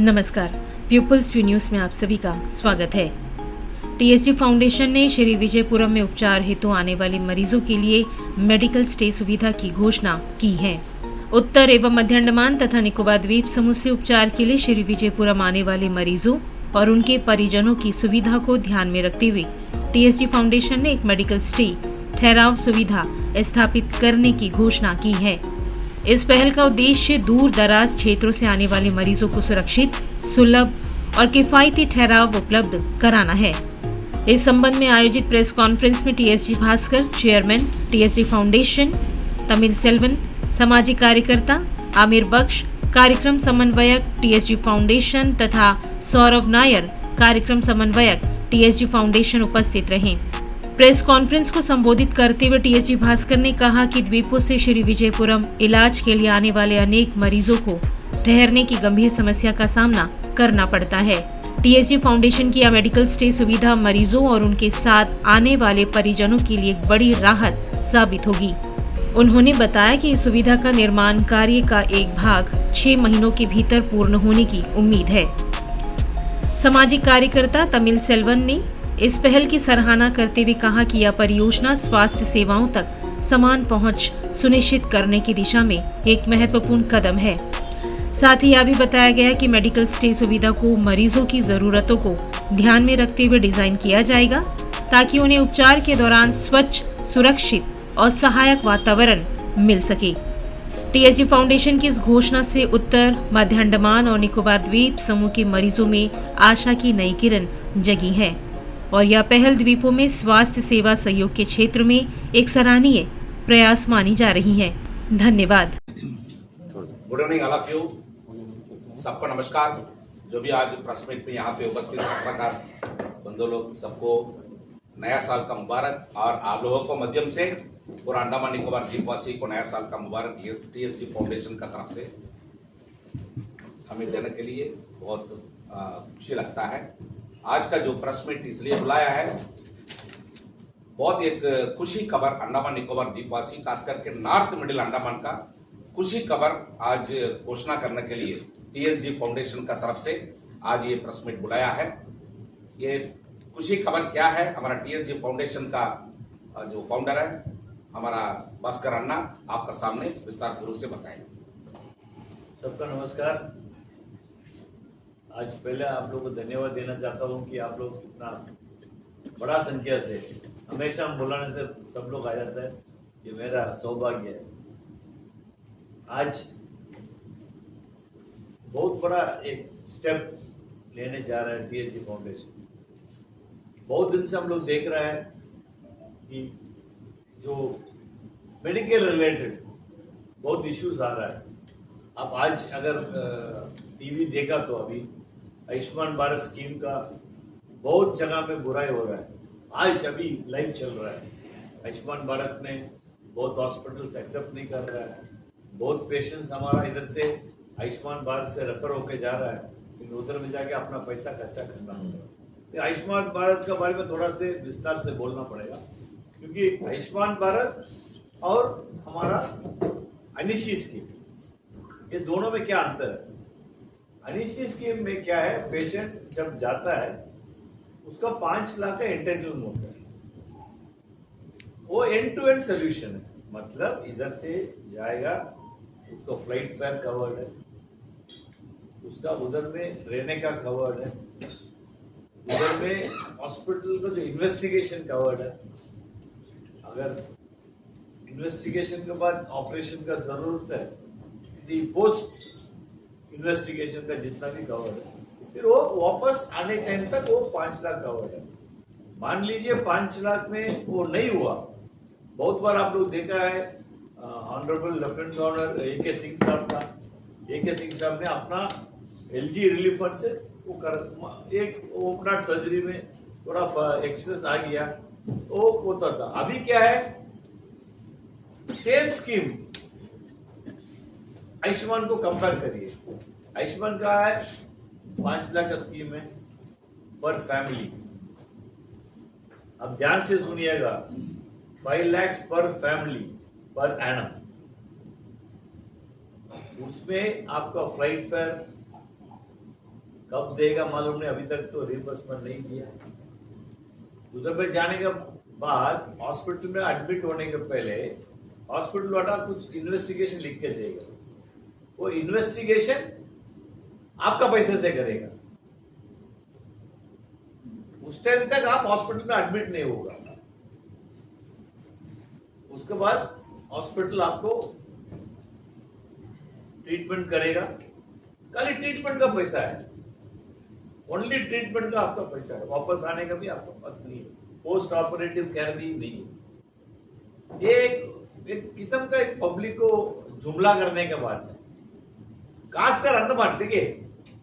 नमस्कार, peoples view news में आप सभी का स्वागत है। टीएसजी फाउंडेशन ने श्री विजयपुरम में उपचार हेतु आने वाले मरीजों के लिए मेडिकल स्टे सुविधा की घोषणा की है। उत्तर एवं मध्य अंडमान तथा निकोबार द्वीप समूह से उपचार के लिए श्री विजयपुरम आने वाले मरीजों और उनके परिजनों की सुविधा को ध्यान में रखते हुए टीएसजी फाउंडेशन ने एक मेडिकल स्टे ठहराव सुविधा स्थापित करने की घोषणा की है। इस पहल का उद्देश्य दूर दराज क्षेत्रों से आने वाले मरीजों को सुरक्षित, सुलभ और किफायती ठहराव उपलब्ध कराना है। इस संबंध में आयोजित प्रेस कॉन्फ्रेंस में TSG Bhaskar, chairman TSG foundation, Tamil Selvan, सामाजिक कार्यकर्ता आमिर बख्श, कार्यक्रम समन्वयक टीएसजी फाउंडेशन तथा सौरभ नायर, कार्यक्रम समन्वयक टीएसजी फाउंडेशन उपस्थित रहे। प्रेस कॉन्फ्रेंस को संबोधित करते हुए टीएसजी भास्कर ने कहा कि द्वीपों से श्री विजयपुरम इलाज के लिए आने वाले अनेक मरीजों को ठहरने की गंभीर समस्या का सामना करना पड़ता है। टीएसजी फाउंडेशन की यह मेडिकल स्टे सुविधा मरीजों और उनके साथ आने वाले परिजनों के लिए एक बड़ी राहत साबित होगी। उन्होंने बताया कि इस सुविधा का निर्माण कार्य का एक भाग 6 महीनों के भीतर पूर्ण होने की उम्मीद है। सामाजिक कार्यकर्ता तमिल सेल्वन ने इस पहल की सराहना करते हुए कहा कि यह परियोजना स्वास्थ्य सेवाओं तक समान पहुंच सुनिश्चित करने की दिशा में एक महत्वपूर्ण कदम है। साथ ही यह भी बताया गया कि मेडिकल स्टे सुविधा को मरीजों की जरूरतों को ध्यान में रखते हुए डिजाइन किया जाएगा ताकि उन्हें उपचार के दौरान स्वच्छ, सुरक्षित और सहायक वातावरण मिल सके। टीएसजी फाउंडेशन की इस घोषणा से उत्तर, मध्य अंडमान और निकोबार द्वीप समूह के मरीजों में आशा की नई किरण जगी है और यह पहल द्वीपों में स्वास्थ्य सेवा सहयोग के क्षेत्र में एक सराहनीय प्रयास मानी जा रही है। धन्यवाद। Good evening all of you, सबको नमस्कार। जो भी आज प्रेस मीट में यहाँ पे उपस्थित पत्रकार बंधु लोग, सबको नया साल का मुबारक और आप लोगों को माध्यम से पूरा अंडमान निकोबार द्वीपवासी को नया साल का मुबारक टीएसजी फाउंडेशन का तरफ से हमें देने के लिए बहुत खुशी लगता है। आज का जो प्रेस मीट इसलिए बुलाया है, बहुत एक खुशी खबर अंडमान निकोबार द्वीपवासी खास करके नॉर्थ मिडिल अंडमान का खुशी खबर आज घोषणा करने के लिए टीएसजी फाउंडेशन का तरफ से आज ये प्रेस मीट बुलाया है। ये खुशी खबर क्या है, हमारा टीएसजी फाउंडेशन का जो फाउंडर है हमारा भास्कर अन्ना आपका सामने विस्तार पूर्वक से बताएंगे। सबका नमस्कार। आज पहले आप लोगों को धन्यवाद देना चाहता हूं कि आप लोग इतना बड़ा संख्या से, हमेशा हम बुलाने से सब लोग आ जाता है, ये मेरा सौभाग्य है। आज बहुत बड़ा एक स्टेप लेने जा रहा है टीएसजी फाउंडेशन। बहुत दिन से हम लोग देख रहे हैं कि जो मेडिकल रिलेटेड बहुत इश्यूज आ रहा है। आप आज अगर टीवी देखा तो अभी आयुष्मान भारत स्कीम का बहुत जगह पे बुराई हो रहा है। आज अभी लाइव चल रहा है। आयुष्मान भारत में बहुत हॉस्पिटल्स एक्सेप्ट नहीं कर रहा है। बहुत पेशेंट्स हमारा इधर से आयुष्मान भारत से रेफर होके जा रहा है, लेकिन उधर में जाके अपना पैसा खर्चा करना होगा। तो आयुष्मान भारत के बारे में थोड़ा से विस्तार से बोलना पड़ेगा, क्योंकि आयुष्मान भारत और हमारा अनिशी स्कीम, ये दोनों में क्या अंतर है? अनिशी स्कीम में क्या है, पेशेंट जब जाता है उसका 5 लाख का एंटाइटलमेंट होता है। वो एंड टू एंड सोल्यूशन है, मतलब इधर से जाएगा, उसका फ्लाइट फेयर कवर्ड है, उसका उधर में रहने का कवर्ड है, उधर में हॉस्पिटल का जो इन्वेस्टिगेशन कवर्ड है, अगर इन्वेस्टिगेशन के बाद ऑपरेशन का जरूरत है, पोस्ट इन्वेस्टिगेशन का जितना भी कवर है, फिर वो वापस आने टाइम तक वो 5 लाख कवर है। मान लीजिए 5 लाख में वो नहीं हुआ। बहुत बार आप लोग देखा है, honourable lieutenant governor AK Singh साहब था। AK सिंह साहब ने अपना LG रिलीफ फंड से वो कर एक ओपन हार्ट सर्जरी में थोड़ा एक्सेस आ गया, वो होता था। अभी क्या है, सेम स्कीम आयुष्मान को कंपेयर करिए। आयुष्मान का है 5 लाख का स्कीम है पर फैमिली। अब ध्यान से सुनिएगा, 5 लाख पर फैमिली पर एनम। उसमें आपका फ्लाइट फेयर, कब देगा मालूम नहीं, अभी तक तो रिइंबर्समेंट नहीं दिया है। उधर पे जाने के बाद हॉस्पिटल में एडमिट होने के पहले हॉस्पिटल वाला कुछ इन्वेस्टिगेशन लिख के देगा, वो इन्वेस्टिगेशन आपका पैसे से करेगा। उस टाइम तक आप हॉस्पिटल में एडमिट नहीं होगा। उसके बाद हॉस्पिटल आपको ट्रीटमेंट करेगा, खाली ट्रीटमेंट का पैसा है, ओनली ट्रीटमेंट का आपका पैसा है, वापस आने का भी आपका पास नहीं है, पोस्ट ऑपरेटिव केयर भी नहीं है। ये एक किस्म का एक पब्लिक को जुमला करने का बात है। खासकर अंदमान, ठीक है,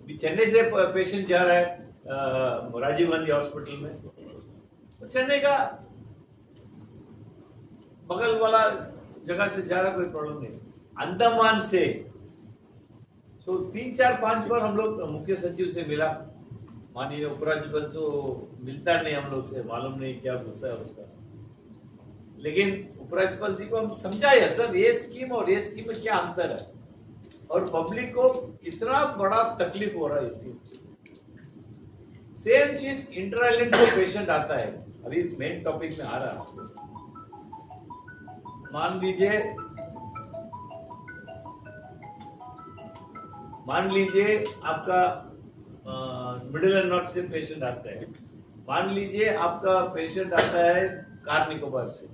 अभी चेन्नई से पेशेंट जा रहा है राजीव गांधी हॉस्पिटल में, तो चेन्नई का बगल वाला जगह से जा रहा, कोई प्रॉब्लम नहीं। अंडमान से 3 4 5 बार हम लोग मुख्य सचिव से मिला, माननीय उपराज्यपाल तो मिलता नहीं हम लोग से, मालूम नहीं क्या गुस्सा है उसका, लेकिन उपराज्यपाल जी को हम समझाया सर ये स्कीम और ये स्कीम में क्या अंतर है, और पब्लिक को कितना बड़ा तकलीफ हो रहा है इसी। सेम चीज इंटर आइलैंड से पेशेंट आता है, अभी मेन टॉपिक में आ रहा है। मान लीजिए आपका मिडिल एंड नॉर्थ से पेशेंट आता है, मान लीजिए आपका पेशेंट आता है कार निकोबार से,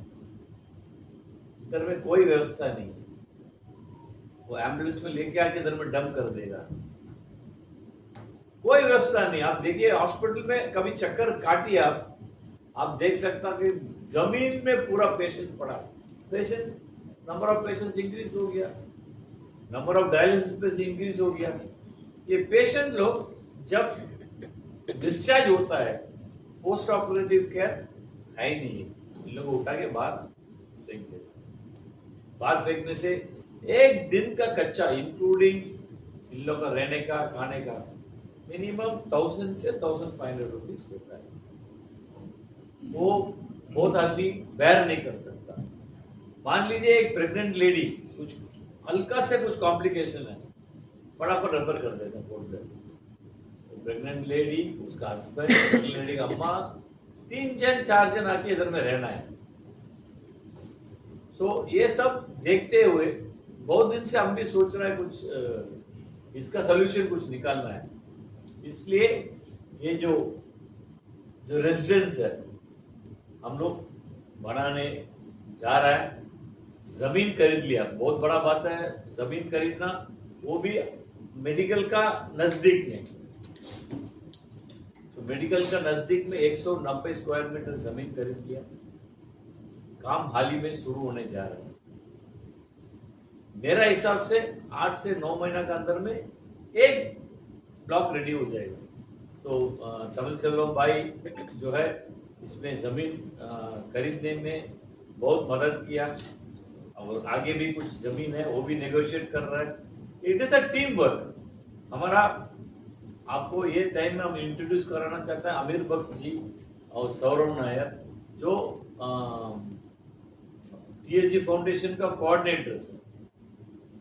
इधर में कोई व्यवस्था नहीं है, वो एम्बुलेंस में लेके आके इधर में डंप कर देगा, कोई व्यवस्था नहीं। आप देखिए हॉस्पिटल में कभी चक्कर काटिए आप देख सकता कि जमीन में पूरा पेशेंट पड़ा, patient number of patients increase हो गया, नंबर ऑफ डायलिसिस पे इंक्रीज हो गया। ये पेशेंट लोग जब डिस्चार्ज होता है, पोस्ट ऑपरेटिव केयर है ही नहीं, इन लोगों को उठा के बाहर फेंक देते। बाहर फेंकने से एक दिन का खर्चा इंक्लूडिंग इन लोगों का रहने का खाने का मिनिमम 1000 से 1500 रुपीज होता है, वो बहुत आदमी बेयर नहीं कर सकता। मान लीजिए एक प्रेग्नेंट लेडी, कुछ हल्का से कुछ कॉम्प्लिकेशन है, फटाफट रेफर कर देते हैं बोल रहे, प्रेग्नेंट लेडी, उसका हस्बैंड, प्रेग्नेंट लेडी का अम्मा, 3 जन 4 जन आके इधर में रहना है। सो ये सब देखते हुए बहुत दिन से हम भी सोच रहे हैं कुछ इसका सोल्यूशन कुछ निकालना है, इसलिए ये जो रेजिडेंस है हम लोग बनाने जा रहा है। जमीन खरीद लिया, बहुत बड़ा बात है जमीन खरीदना, वो भी मेडिकल का नजदीक में, तो मेडिकल का नजदीक में 190 स्क्वायर मीटर जमीन खरीद लिया, काम हाल ही में शुरू होने जा रहा है। मेरा हिसाब से 8 से 9 महीना के अंदर में एक ब्लॉक रेडी हो जाएगा। तो तमिल सेल्वम भाई जो है इसमें जमीन खरीदने में बहुत मदद किया, और आगे भी कुछ जमीन है वो भी नेगोशिएट कर रहा है। It is a team work हमारा। आपको ये टाइम में हम इंट्रोड्यूस कराना चाहते हैं अमीर बख्श जी और सौरभ नायर, जो टीएसजी फाउंडेशन का कोऑर्डिनेटर्स है।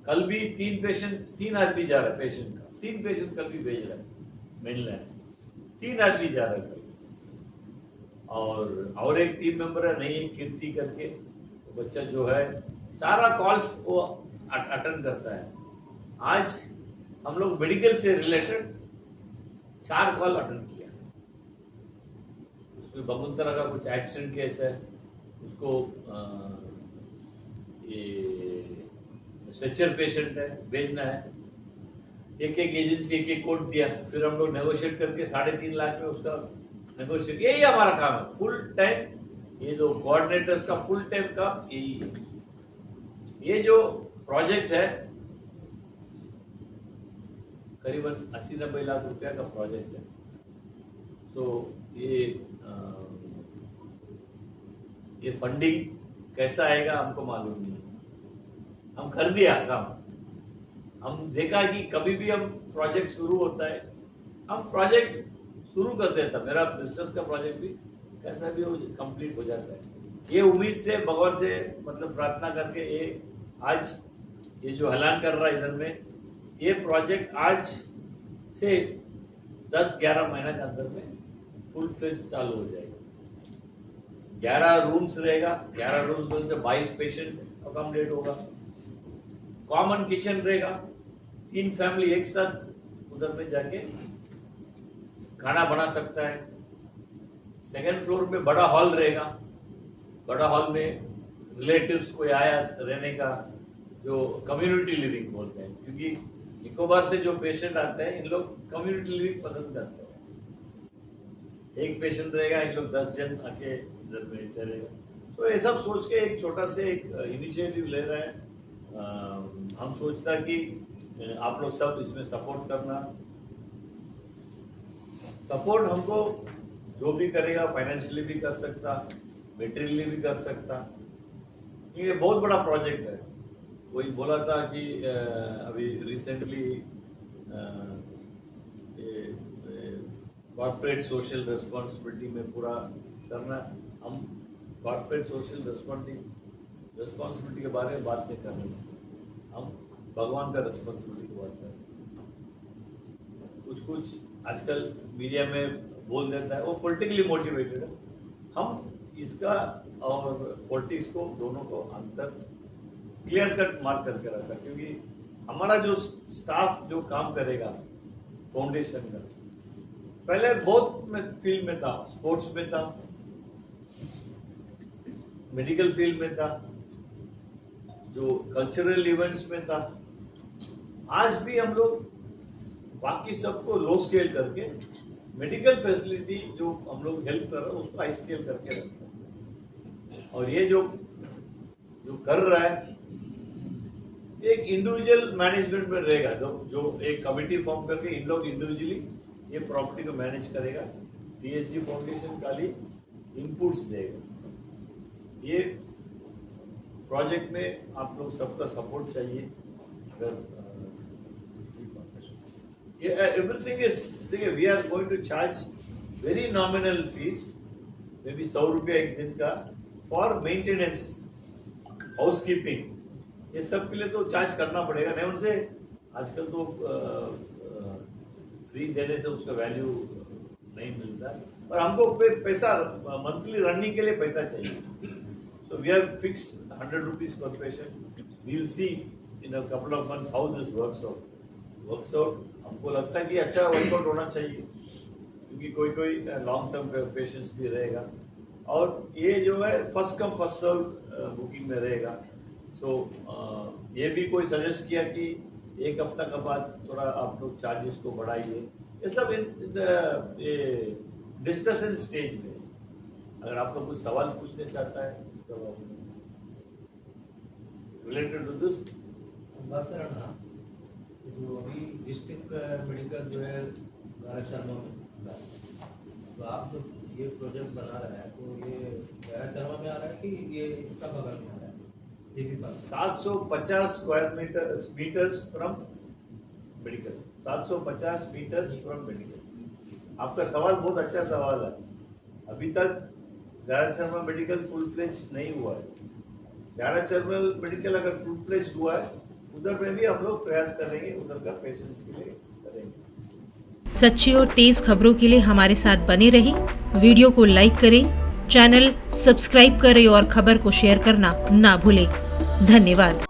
कल भी 3 आदमी जा रहा है पेशेंट का, 3 पेशेंट कल भी भेज रहा है मेनलैंड, 3 आदमी जा रहा है कल। और एक टीम मेंबर है नहीं कीर्ति करके, तो बच्चा जो है सारा कॉल्स वो अटेंड करता है। आज हम लोग मेडिकल से रिलेटेड 4 कॉल अटेंड किया, उसमें बमुंतरा का कुछ एक्सीडेंट केस है, उसको ये स्ट्रेचर पेशेंट है भेजना है, एक एजेंसी एक कोड दिया, फिर हम लोग नेगोशिएट करके 3.5 लाख में उसका नेगोशिएट, यही हमारा काम है फुल टाइम। ये जो कोऑर्डिनेटर्स का फुल टाइम का यही है। ये जो प्रोजेक्ट है करीबन 80-90 लाख रुपया का प्रोजेक्ट है। सो ये फंडिंग कैसा आएगा हमको मालूम नहीं है, हम कर दिया काम। हम देखा कि कभी भी हम प्रोजेक्ट शुरू होता है, हम प्रोजेक्ट शुरू कर देता, मेरा बिजनेस का प्रोजेक्ट भी कैसा भी हो कंप्लीट हो जाता है। ये उम्मीद से भगवान से मतलब प्रार्थना करके ये आज ये जो ऐलान कर रहा है इधर में, ये प्रोजेक्ट आज से 10-11 महीने के अंदर में फुल फ्लेज चालू हो जाएगा। 11 रूम्स रहेगा, 11 रूम्स में से 22 पेशेंट अकोमोडेट होगा। कॉमन किचन रहेगा, 3 फैमिली एक साथ उधर में जाके खाना बना सकता है। सेकेंड फ्लोर पे बड़ा हॉल रहेगा, बड़ा हॉल में रिलेटिव्स कोई आया रहने का, जो कम्युनिटी लिविंग बोलते हैं, क्योंकि निकोबार से जो पेशेंट आते हैं इन लोग कम्युनिटी लिविंग पसंद करते हैं। एक पेशेंट रहेगा, इन लोग 10 जन आके इधर में रहेगा। तो ये सब सोच के एक छोटा से एक इनिशिएटिव ले रहे हैं। हम सोचता कि आप लोग सब इसमें सपोर्ट करना। सपोर्ट हमको जो भी करेगा फाइनेंशियली भी कर सकता, मेटेरियली भी कर सकता। ये बहुत बड़ा प्रोजेक्ट है। कोई बोला था कि अभी रिसेंटली कॉर्पोरेट सोशल रिस्पॉन्सिबिलिटी में पूरा करना। हम कॉर्पोरेट सोशल रिस्पॉन्सिबिलिटी के बारे में बात नहीं कर रहे हैं, हम भगवान का रिस्पॉन्सिबिलिटी की बात कर रहे हैं। कुछ आजकल मीडिया में बोल देता है, वो पॉलिटिकली मोटिवेटेड है। हम इसका और पॉलिटिक्स को दोनों को अंतर क्लियर कट मार्क करके रखा, क्योंकि हमारा जो स्टाफ जो काम करेगा फाउंडेशन का, पहले बहुत फील्ड में था, स्पोर्ट्स में था, मेडिकल फील्ड में था, जो कल्चरल इवेंट्स में था। आज भी हम लोग बाकी सबको लो स्केल करके मेडिकल फैसिलिटी जो हम लोग हेल्प कर रहे हैं उसको हाई स्केल करके रखते हैं। और ये जो कर रहा है एक इंडिविजुअल मैनेजमेंट में रहेगा, जो एक कमिटी फॉर्म करके इन लोग इंडिविजुअली ये प्रॉपर्टी को मैनेज करेगा। टीएसजी फाउंडेशन खाली इनपुट्स देगा। ये प्रोजेक्ट में आप लोग सबका सपोर्ट चाहिए। अगर एवरीथिंग इज, देखिए we are going to charge very nominal fees, may be 100 रुपया एक दिन का, फॉर मेंटेनेंस, हाउसकीपिंग, ये सब के लिए तो चार्ज करना पड़ेगा। नहीं उनसे आजकल तो फ्री देने से उसका वैल्यू नहीं मिलता, और हमको पैसा मंथली रनिंग के लिए पैसा चाहिए। So we have fixed 100 rupees per patient. We will see in a couple of months how this works out. हमको लगता है कि अच्छा वर्कआउट होना चाहिए, क्योंकि कोई लॉन्ग टर्म पेशेंट्स भी रहेगा, और ये जो है first come first serve booking में रहेगा। सो ये भी कोई सजेस्ट किया कि एक हफ्ता के बाद थोड़ा आप लोग चार्जेस को बढ़ाइए। ये सब डिस्कशन स्टेज में। अगर आप लोग कुछ सवाल पूछने चाहता है इसके बारे में रिलेटेड टू दिस, बस करना जो अभी डिस्ट्रिक्ट मेडिकल जो है गारा शर्मा में, तो आप जो ये प्रोजेक्ट बना रहे हैं तो ये गारा शर्मा में आ रहा है कि ये इसका बगल में आ रहा है? 750 square meters from medical, 750 meters from medical. आपका सवाल बहुत अच्छा सवाल है। अभी तक गारा शर्मा मेडिकल फुल फ्लेज नहीं हुआ है। गारा शर्मा मेडिकल अगर फुल फ्लेज हुआ है, उधर में भी हम लोग प्रयास करेंगे, उधर का पेशेंट्स के लिए करेंगे। सच्ची और तेज खबरों के लिए हमारे साथ बने रहें। वीडियो को लाइक करें, चैनल सब्सक्राइब करें और खबर को शेयर करना ना भूलें। धन्यवाद।